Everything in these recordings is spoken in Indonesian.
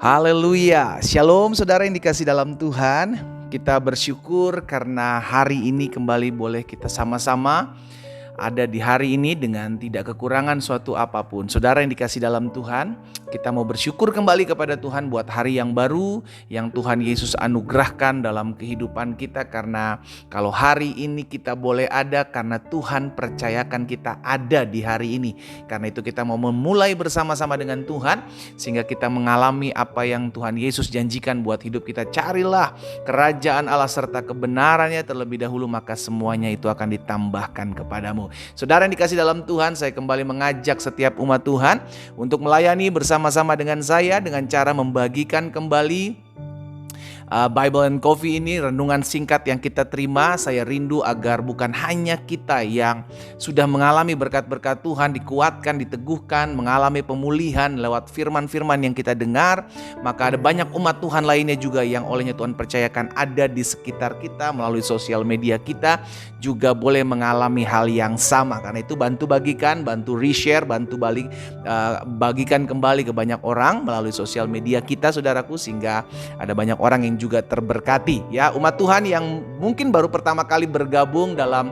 Haleluya, shalom saudara yang dikasih dalam Tuhan. Kita bersyukur karena hari ini kembali boleh kita sama-sama ada di hari ini dengan tidak kekurangan suatu apapun. Saudara yang dikasih dalam Tuhan, kita mau bersyukur kembali kepada Tuhan buat hari yang baru yang Tuhan Yesus anugerahkan dalam kehidupan kita. Karena kalau hari ini kita boleh ada karena Tuhan percayakan kita ada di hari ini. Karena itu kita mau memulai bersama-sama dengan Tuhan sehingga kita mengalami apa yang Tuhan Yesus janjikan buat hidup kita. Carilah kerajaan Allah serta kebenarannya terlebih dahulu, maka semuanya itu akan ditambahkan kepadamu. Saudara yang dikasih dalam Tuhan, saya kembali mengajak setiap umat Tuhan untuk melayani bersama-sama dengan saya dengan cara membagikan kembali Bible and Coffee ini, renungan singkat yang kita terima. Saya rindu agar bukan hanya kita yang sudah mengalami berkat-berkat Tuhan, dikuatkan, diteguhkan, mengalami pemulihan lewat firman-firman yang kita dengar, maka ada banyak umat Tuhan lainnya juga yang olehnya Tuhan percayakan ada di sekitar kita melalui sosial media kita juga boleh mengalami hal yang sama. Karena itu bantu bagikan, bantu reshare, bantu bagikan kembali ke banyak orang melalui sosial media kita, saudaraku, sehingga ada banyak orang yang juga terberkati. Ya, umat Tuhan yang mungkin baru pertama kali bergabung dalam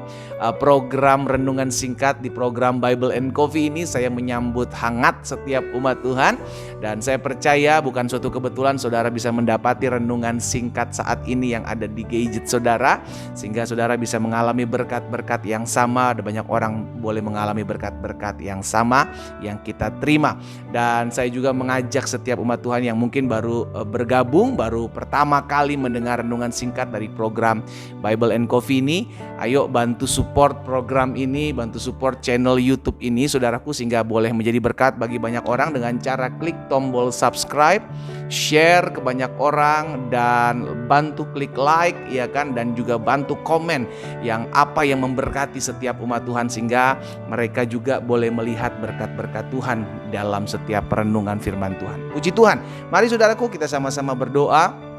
program renungan singkat di program Bible and Coffee ini, saya menyambut hangat setiap umat Tuhan. Dan saya percaya bukan suatu kebetulan saudara bisa mendapati renungan singkat saat ini yang ada di gadget saudara, sehingga saudara bisa mengalami berkat-berkat yang sama. Ada banyak orang boleh mengalami berkat-berkat yang sama yang kita terima. Dan saya juga mengajak setiap umat Tuhan yang mungkin baru bergabung, baru pertama kali mendengar renungan singkat dari program Bible and Coffee ini, ayo bantu support program ini, bantu support channel YouTube ini, saudaraku, sehingga boleh menjadi berkat bagi banyak orang dengan cara klik tombol subscribe, share ke banyak orang, dan bantu klik like, ya kan, dan juga bantu komen yang apa yang memberkati setiap umat Tuhan sehingga mereka juga boleh melihat berkat-berkat Tuhan dalam setiap perenungan firman Tuhan. Puji Tuhan. Mari saudaraku kita sama-sama berdoa.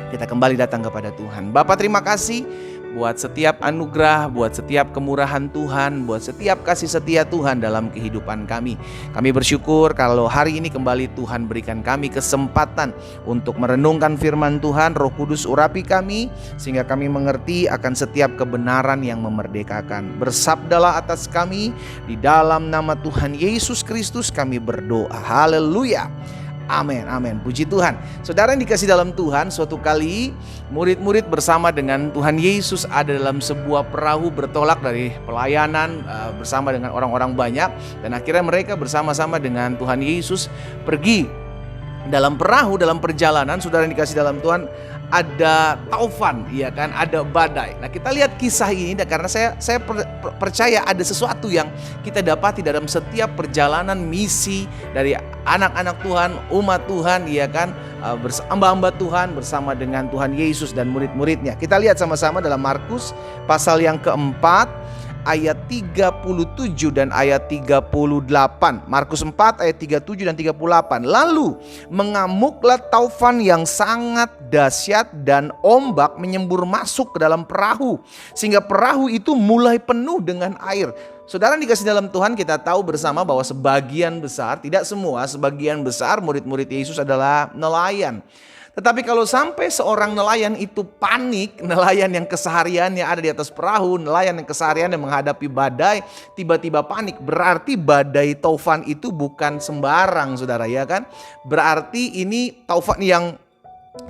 Kita kembali datang kepada Tuhan. Bapa, terima kasih buat setiap anugerah, buat setiap kemurahan Tuhan, buat setiap kasih setia Tuhan dalam kehidupan kami. Kami bersyukur kalau hari ini kembali Tuhan berikan kami kesempatan untuk merenungkan firman Tuhan. Roh Kudus urapi kami sehingga kami mengerti akan setiap kebenaran yang memerdekakan. Bersabdalah atas kami, di dalam nama Tuhan Yesus Kristus kami berdoa. Haleluya. Amin, amin. Puji Tuhan. Saudara yang dikasih dalam Tuhan, suatu kali murid-murid bersama dengan Tuhan Yesus ada dalam sebuah perahu bertolak dari pelayanan bersama dengan orang-orang banyak. Dan akhirnya mereka bersama-sama dengan Tuhan Yesus pergi dalam perahu, dalam perjalanan. Saudara yang dikasih dalam Tuhan, ada taufan, ya kan, ada badai. Nah, kita lihat kisah ini karena saya percaya ada sesuatu yang kita dapati dalam setiap perjalanan misi dari anak-anak Tuhan, umat Tuhan, ya kan, hamba-hamba Tuhan bersama dengan Tuhan Yesus dan murid-muridnya. Kita lihat sama-sama dalam Markus pasal yang keempat, ayat 37 dan ayat 38. Markus 4 ayat 37 dan 38. Lalu mengamuklah taufan yang sangat dahsyat dan ombak menyembur masuk ke dalam perahu sehingga perahu itu mulai penuh dengan air. Saudara dikasih dalam Tuhan, kita tahu bersama bahwa sebagian besar, tidak semua, sebagian besar murid-murid Yesus adalah nelayan. Tetapi kalau sampai seorang nelayan itu panik, nelayan yang kesehariannya ada di atas perahu, nelayan yang kesehariannya menghadapi badai, tiba-tiba panik, berarti badai taufan itu bukan sembarang, saudara, ya kan? Berarti ini taufan yang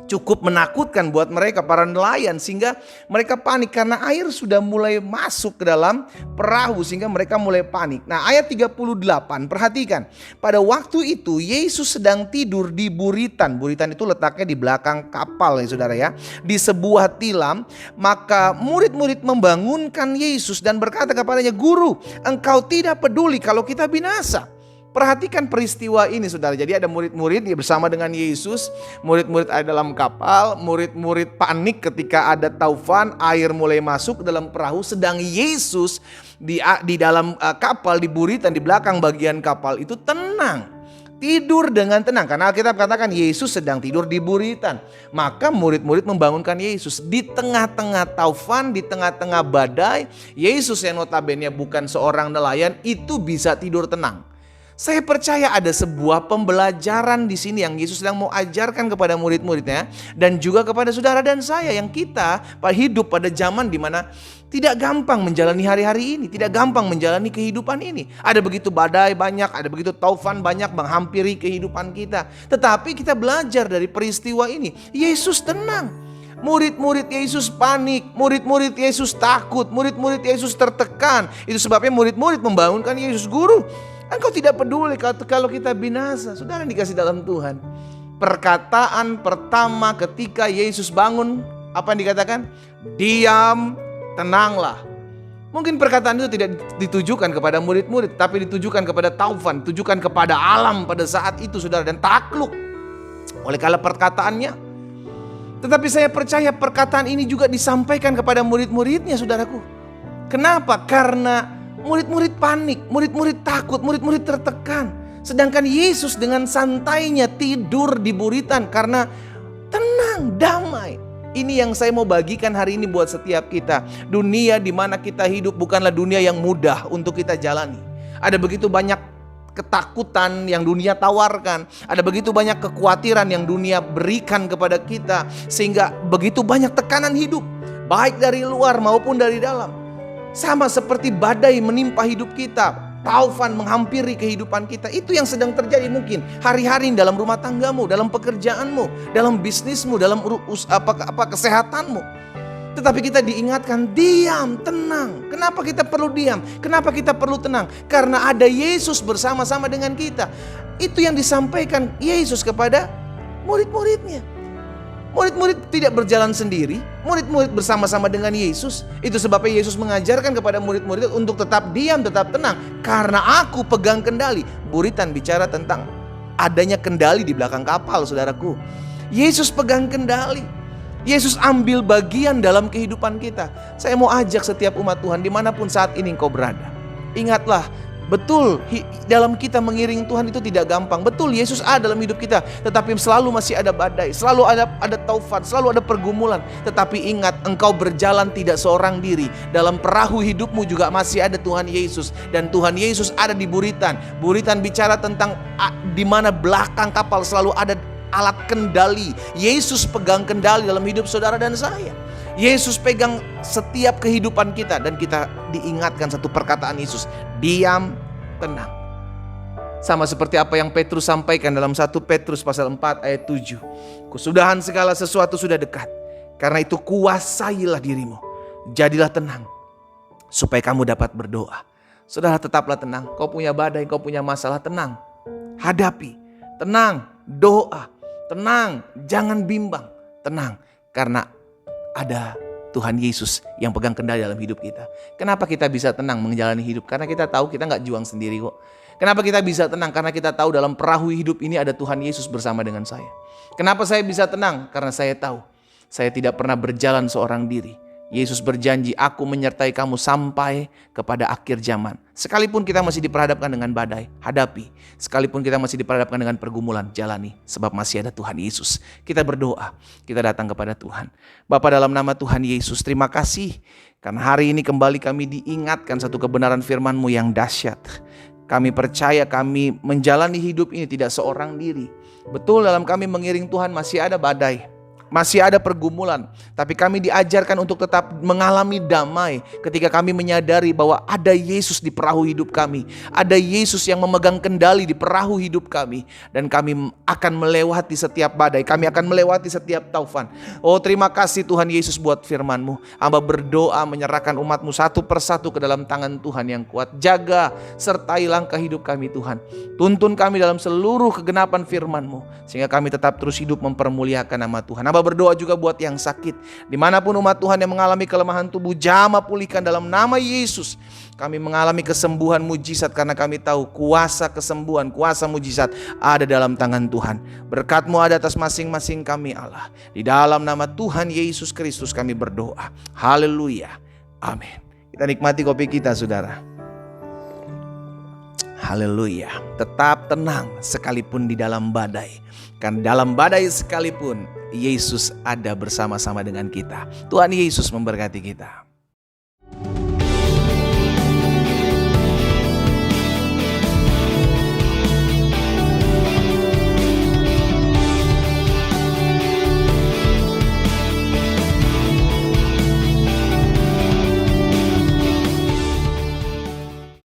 cukup menakutkan buat mereka para nelayan sehingga mereka panik karena air sudah mulai masuk ke dalam perahu sehingga mereka mulai panik. Nah, ayat 38, perhatikan. Pada waktu itu Yesus sedang tidur di buritan. Buritan itu letaknya di belakang kapal, ya saudara, ya, di sebuah tilam. Maka murid-murid membangunkan Yesus dan berkata kepadanya, "Guru, engkau tidak peduli kalau kita binasa." Perhatikan peristiwa ini, saudara. Jadi ada murid-murid bersama dengan Yesus. Murid-murid ada dalam kapal. Murid-murid panik ketika ada taufan, air mulai masuk ke dalam perahu. Sedang Yesus di dalam kapal, di buritan, di belakang bagian kapal itu tenang. Tidur dengan tenang. Karena Alkitab katakan Yesus sedang tidur di buritan. Maka murid-murid membangunkan Yesus. Di tengah-tengah taufan, di tengah-tengah badai, Yesus yang notabene bukan seorang nelayan itu bisa tidur tenang. Saya percaya ada sebuah pembelajaran di sini yang Yesus sedang mau ajarkan kepada murid-muridnya dan juga kepada saudara dan saya yang kita hidup pada zaman di mana tidak gampang menjalani hari-hari ini, tidak gampang menjalani kehidupan ini. Ada begitu badai banyak, ada begitu taufan banyak menghampiri kehidupan kita. Tetapi kita belajar dari peristiwa ini, Yesus tenang. Murid-murid Yesus panik, murid-murid Yesus takut, murid-murid Yesus tertekan. Itu sebabnya murid-murid membangunkan Yesus, "Guru, Engkau tidak peduli kalau kita binasa." Saudara yang dikasih dalam Tuhan, perkataan pertama ketika Yesus bangun, apa yang dikatakan? Diam, tenanglah. Mungkin perkataan itu tidak ditujukan kepada murid-murid, tapi ditujukan kepada taufan, ditujukan kepada alam pada saat itu, saudara, dan takluk oleh karena perkataannya. Tetapi saya percaya perkataan ini juga disampaikan kepada murid-muridnya, saudaraku. Kenapa? Karena murid-murid panik, murid-murid takut, murid-murid tertekan. Sedangkan Yesus dengan santainya tidur di buritan karena tenang, damai. Ini yang saya mau bagikan hari ini buat setiap kita. Dunia di mana kita hidup bukanlah dunia yang mudah untuk kita jalani. Ada begitu banyak ketakutan yang dunia tawarkan. Ada begitu banyak kekhawatiran yang dunia berikan kepada kita. Sehingga begitu banyak tekanan hidup, baik dari luar maupun dari dalam. Sama seperti badai menimpa hidup kita, taufan menghampiri kehidupan kita. Itu yang sedang terjadi mungkin hari-hari dalam rumah tanggamu, dalam pekerjaanmu, dalam bisnismu, dalam kesehatanmu. Tetapi kita diingatkan, diam, tenang. Kenapa kita perlu diam? Kenapa kita perlu tenang? Karena ada Yesus bersama-sama dengan kita. Itu yang disampaikan Yesus kepada murid-muridnya. Murid-murid tidak berjalan sendiri, murid-murid bersama-sama dengan Yesus. Itu sebabnya Yesus mengajarkan kepada murid-murid untuk tetap diam, tetap tenang. Karena aku pegang kendali. Buritan bicara tentang adanya kendali di belakang kapal, saudaraku. Yesus pegang kendali. Yesus ambil bagian dalam kehidupan kita. Saya mau ajak setiap umat Tuhan dimanapun saat ini engkau berada. Ingatlah, betul dalam kita mengiring Tuhan itu tidak gampang. Betul Yesus ada dalam hidup kita, tetapi selalu masih ada badai, selalu ada taufan, selalu ada pergumulan. Tetapi ingat, engkau berjalan tidak seorang diri. Dalam perahu hidupmu juga masih ada Tuhan Yesus, dan Tuhan Yesus ada di buritan. Buritan bicara tentang di mana belakang kapal selalu ada alat kendali. Yesus pegang kendali dalam hidup saudara dan saya. Yesus pegang setiap kehidupan kita, dan kita diingatkan satu perkataan Yesus, diam, tenang. Sama seperti apa yang Petrus sampaikan dalam 1 Petrus pasal 4 ayat 7. Kesudahan segala sesuatu sudah dekat. Karena itu kuasailah dirimu. Jadilah tenang supaya kamu dapat berdoa. Saudara, tetaplah tenang. Kau punya badai, kau punya masalah, tenang. Hadapi, tenang, doa, tenang, jangan bimbang, tenang. Karena ada Tuhan Yesus yang pegang kendali dalam hidup kita. Kenapa kita bisa tenang menjalani hidup? Karena kita tahu kita gak juang sendiri kok. Kenapa kita bisa tenang? Karena kita tahu dalam perahu hidup ini ada Tuhan Yesus bersama dengan saya. Kenapa saya bisa tenang? Karena saya tahu saya tidak pernah berjalan seorang diri. Yesus berjanji, aku menyertai kamu sampai kepada akhir zaman. Sekalipun kita masih diperhadapkan dengan badai, hadapi. Sekalipun kita masih diperhadapkan dengan pergumulan, jalani. Sebab masih ada Tuhan Yesus. Kita berdoa, kita datang kepada Tuhan. Bapa, dalam nama Tuhan Yesus, terima kasih. Karena hari ini kembali kami diingatkan satu kebenaran firman-Mu yang dahsyat. Kami percaya kami menjalani hidup ini tidak seorang diri. Betul, dalam kami mengiring Tuhan masih ada badai, masih ada pergumulan, tapi kami diajarkan untuk tetap mengalami damai ketika kami menyadari bahwa ada Yesus di perahu hidup kami. Ada Yesus yang memegang kendali di perahu hidup kami, dan kami akan melewati setiap badai, kami akan melewati setiap taufan. Oh, terima kasih Tuhan Yesus buat firman-Mu. Hamba berdoa menyerahkan umat-Mu satu persatu ke dalam tangan Tuhan yang kuat. Jaga, sertai langkah hidup kami Tuhan. Tuntun kami dalam seluruh kegenapan firman-Mu, sehingga kami tetap terus hidup mempermuliakan nama Tuhan. Hamba berdoa juga buat yang sakit, dimanapun umat Tuhan yang mengalami kelemahan tubuh, jamah pulihkan dalam nama Yesus. Kami mengalami kesembuhan mujizat karena kami tahu kuasa kesembuhan, kuasa mujizat ada dalam tangan Tuhan. Berkat-Mu ada atas masing-masing kami Allah. Di dalam nama Tuhan Yesus Kristus kami berdoa. Haleluya. Amin. Kita nikmati kopi kita, saudara. Haleluya. Tetap tenang sekalipun di dalam badai. Karena dalam badai sekalipun Yesus ada bersama-sama dengan kita. Tuhan Yesus memberkati kita.